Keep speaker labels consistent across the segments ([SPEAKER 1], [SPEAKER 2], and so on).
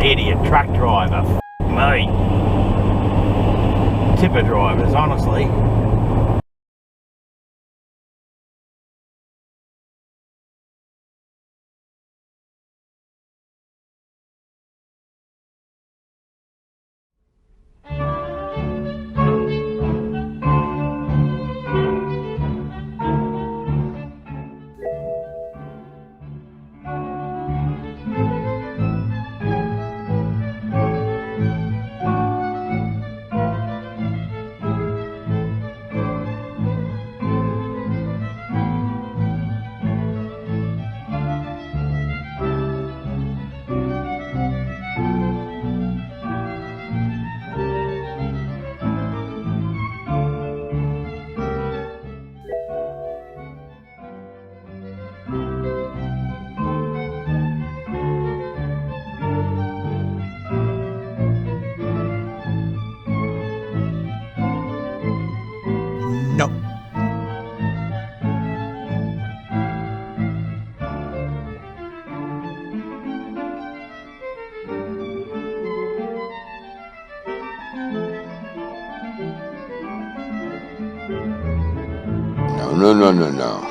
[SPEAKER 1] idiot truck driver. Me. Tipper drivers, honestly.
[SPEAKER 2] No.
[SPEAKER 3] No.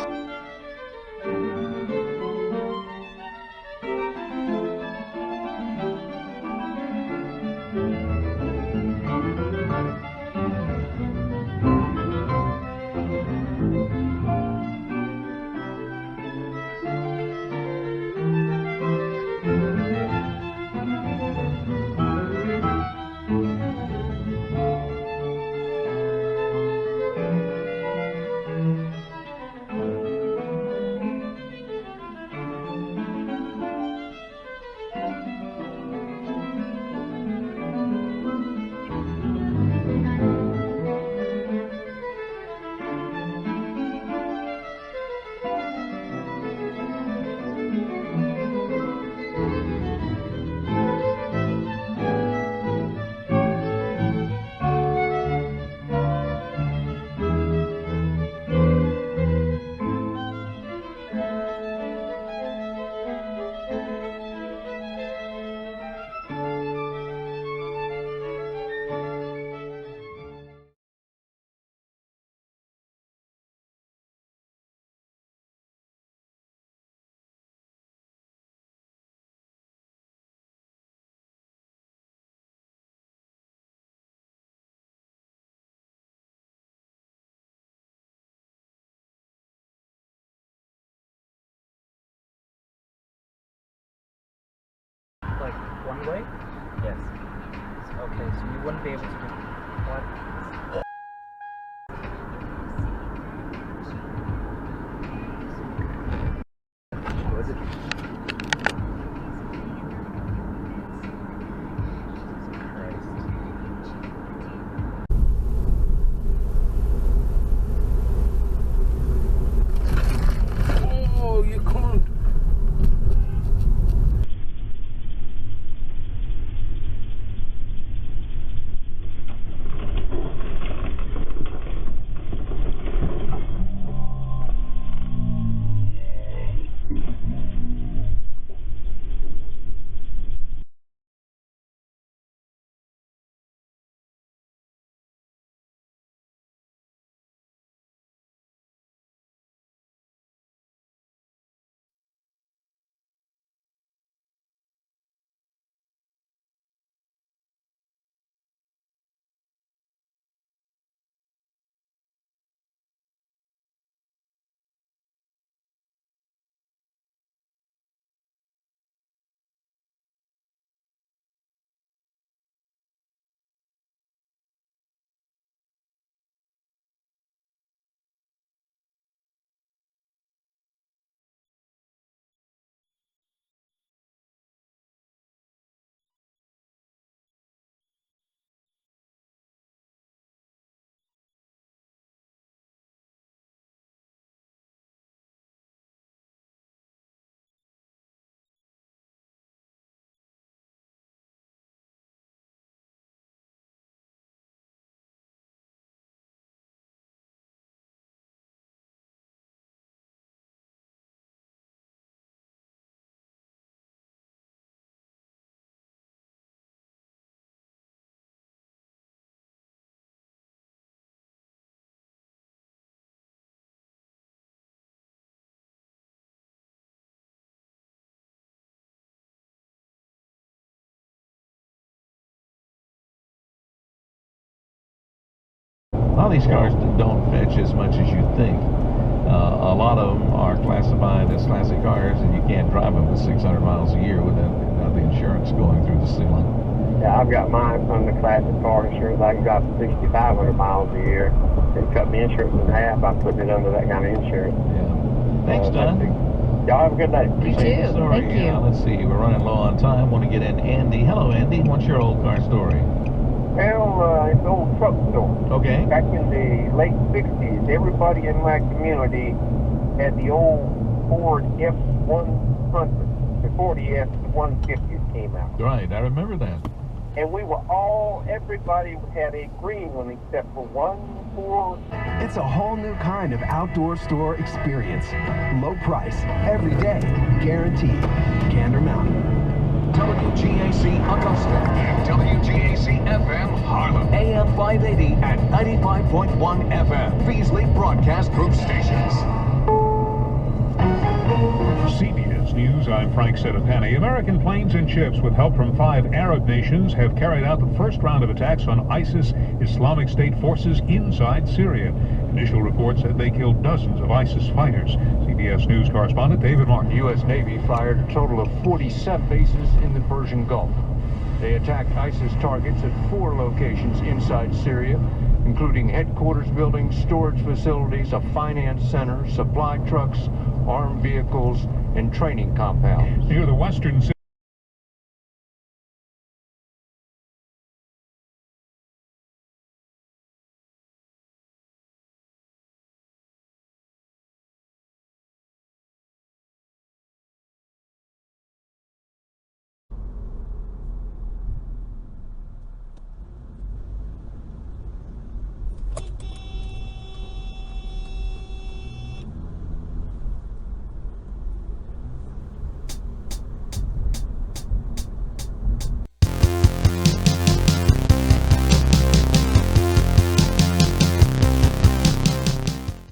[SPEAKER 4] Like one way? Yes. Okay, so you wouldn't be able to do what? Was it?
[SPEAKER 1] Oh, you can't.
[SPEAKER 2] lot of these cars don't fetch as much as you think. A lot of them are classified as classic cars, and you can't drive them at 600 miles a year without the insurance going through the ceiling.
[SPEAKER 3] Yeah, I've got mine on the classic car insurance. I can drive 6,500 miles a year. They cut my insurance in half. I'm putting it under that kind of insurance.
[SPEAKER 2] Yeah. Thanks, Don.
[SPEAKER 3] Y'all have a good day.
[SPEAKER 5] You too.
[SPEAKER 2] Story.
[SPEAKER 5] Thank you.
[SPEAKER 2] Let's see, we're running low on time. Want to get in Andy. Hello, Andy. What's your old car story?
[SPEAKER 3] Well, it's an old truck store.
[SPEAKER 2] Okay.
[SPEAKER 3] Back in the late 60s, everybody in my community had the old Ford F-100 before the F-150s came out.
[SPEAKER 2] Right, I remember that.
[SPEAKER 3] And we were everybody had a green one except for one Ford.
[SPEAKER 6] It's a whole new kind of outdoor store experience. Low price, every day, guaranteed. Gander Mountain.
[SPEAKER 7] WGAC Augusta and WGAC FM Harlem. AM 580 and 95.1 FM. Beasley Broadcast Group Stations.
[SPEAKER 8] CBS News, I'm Frank Sedapani. American planes and ships with help from 5 Arab nations have carried out the first round of attacks on ISIS Islamic State forces inside Syria. Initial reports said they killed dozens of ISIS fighters. CBS News correspondent David Martin.
[SPEAKER 9] The U.S. Navy fired a total of 47 bases in the Persian Gulf. They attacked ISIS targets at 4 locations inside Syria, including headquarters buildings, storage facilities, a finance center, supply trucks, armed vehicles, and training compounds.
[SPEAKER 8] Near the western